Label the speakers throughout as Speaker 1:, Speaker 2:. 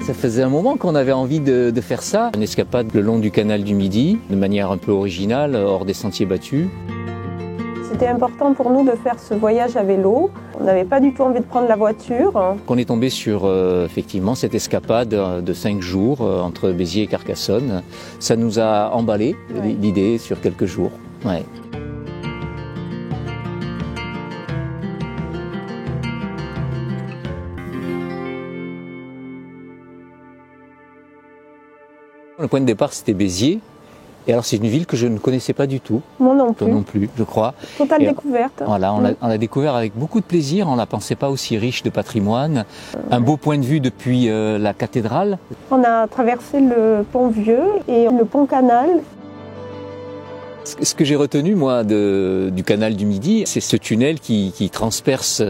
Speaker 1: Ça faisait un moment qu'on avait envie de faire ça, une escapade le long du canal du Midi, de manière un peu originale, hors des sentiers battus.
Speaker 2: C'était important pour nous de faire ce voyage à vélo. On n'avait pas du tout envie de prendre la voiture.
Speaker 1: On est tombé sur effectivement cette escapade de 5 jours entre Béziers et Carcassonne. Ça nous a emballé, l'idée, sur quelques jours. Ouais. Le point de départ, c'était Béziers. Et alors, c'est une ville que je ne connaissais pas du tout.
Speaker 2: Moi non plus.
Speaker 1: Toi non plus, je crois.
Speaker 2: Totale découverte.
Speaker 1: Voilà, on l'a découvert avec beaucoup de plaisir. On ne la pensait pas aussi riche de patrimoine. Un beau point de vue depuis la cathédrale.
Speaker 2: On a traversé le pont Vieux et le pont Canal.
Speaker 1: Ce que j'ai retenu, moi, du canal du Midi, c'est ce tunnel qui transperce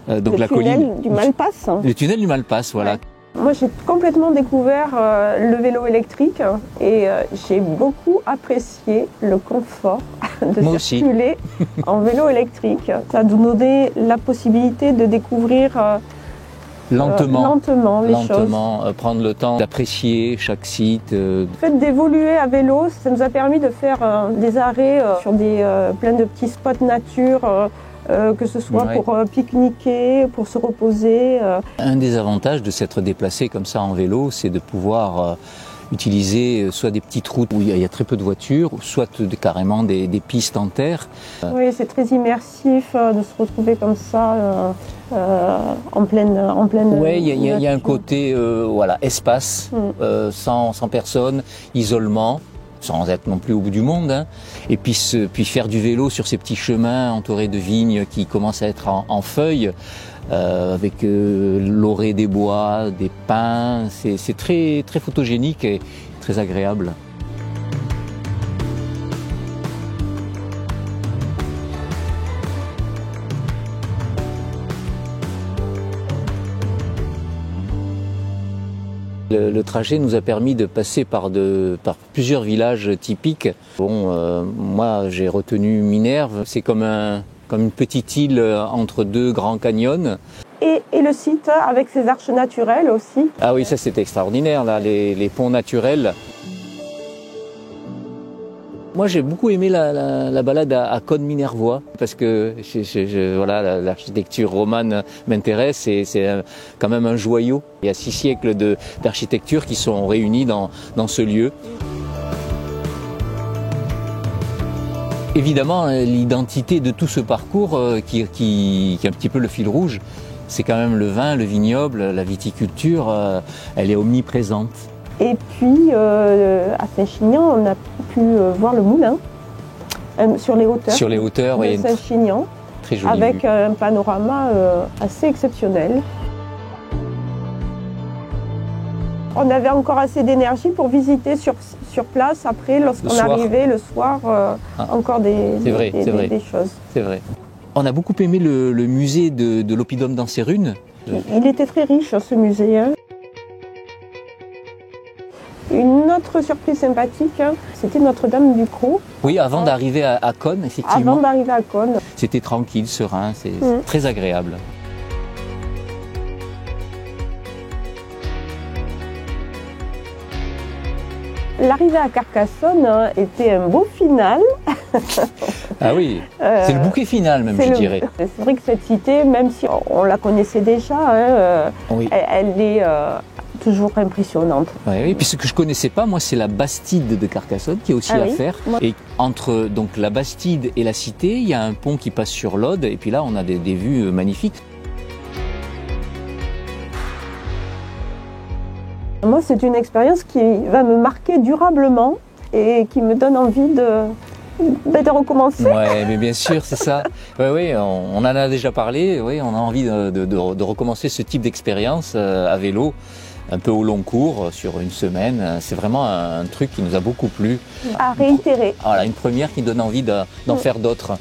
Speaker 1: donc la colline.
Speaker 2: Le tunnel du Malpasse.
Speaker 1: Le tunnel du Malpasse, voilà.
Speaker 2: Ouais. Moi, j'ai complètement découvert le vélo électrique et j'ai beaucoup apprécié le confort de circuler en vélo électrique. Ça nous donnait la possibilité de découvrir lentement les choses.
Speaker 1: Prendre le temps d'apprécier chaque site.
Speaker 2: Le fait d'évoluer à vélo, ça nous a permis de faire des arrêts sur plein de petits spots nature. Que ce soit pour pique-niquer, pour se reposer.
Speaker 1: Un des avantages de s'être déplacé comme ça en vélo, c'est de pouvoir utiliser soit des petites routes où il y a très peu de voitures, soit carrément des pistes en terre.
Speaker 2: Oui, c'est très immersif de se retrouver comme ça en pleine
Speaker 1: Oui, il y a un côté espace, sans personne, isolement. Sans être non plus au bout du monde, hein. Et puis faire du vélo sur ces petits chemins entourés de vignes qui commencent à être en feuilles, avec l'orée des bois, des pins, c'est très, très photogénique et très agréable. Le trajet nous a permis de passer par plusieurs villages typiques. Bon, moi j'ai retenu Minerve, c'est comme une petite île entre deux grands canyons.
Speaker 2: Et le site avec ses arches naturelles aussi.
Speaker 1: Ah oui, ça c'était extraordinaire, là, les ponts naturels. Moi j'ai beaucoup aimé la balade à Cône-Minervois parce que voilà, l'architecture romane m'intéresse et c'est quand même un joyau. Il y a 6 siècles d'architecture qui sont réunis dans ce lieu. Évidemment, l'identité de tout ce parcours qui est un petit peu le fil rouge, c'est quand même le vin, le vignoble, la viticulture, elle est omniprésente.
Speaker 2: Et puis à Saint-Chinian, on a pu voir le moulin sur les hauteurs.
Speaker 1: Sur les hauteurs,
Speaker 2: de Saint-Chinian,
Speaker 1: très joli
Speaker 2: avec
Speaker 1: vue.
Speaker 2: Un panorama assez exceptionnel. On avait encore assez d'énergie pour visiter sur place après, lorsqu'on arrivait le soir, encore des choses.
Speaker 1: C'est vrai. On a beaucoup aimé le musée de l'Oppidum d'Ansérunes.
Speaker 2: Il était très riche, ce musée. Hein. Une autre surprise sympathique, c'était Notre-Dame du Crau.
Speaker 1: Oui, avant d'arriver à Cône, effectivement.
Speaker 2: Avant d'arriver à Cône.
Speaker 1: C'était tranquille, serein, c'est très agréable.
Speaker 2: L'arrivée à Carcassonne était un beau final.
Speaker 1: Ah oui, c'est le bouquet final même, je dirais.
Speaker 2: C'est vrai que cette cité, même si on la connaissait déjà, elle est toujours impressionnante.
Speaker 1: Oui, et puis ce que je connaissais pas, moi, c'est la Bastide de Carcassonne qui est aussi à faire. Et entre donc la Bastide et la cité, il y a un pont qui passe sur l'Aude, et puis là, on a des vues magnifiques.
Speaker 2: Moi, c'est une expérience qui va me marquer durablement et qui me donne envie de recommencer.
Speaker 1: Oui, mais bien sûr, c'est ça. Oui, on en a déjà parlé. Oui, on a envie de recommencer ce type d'expérience à vélo, un peu au long cours, sur une semaine. C'est vraiment un truc qui nous a beaucoup plu.
Speaker 2: À réitérer.
Speaker 1: Voilà, une première qui donne envie d'en faire d'autres.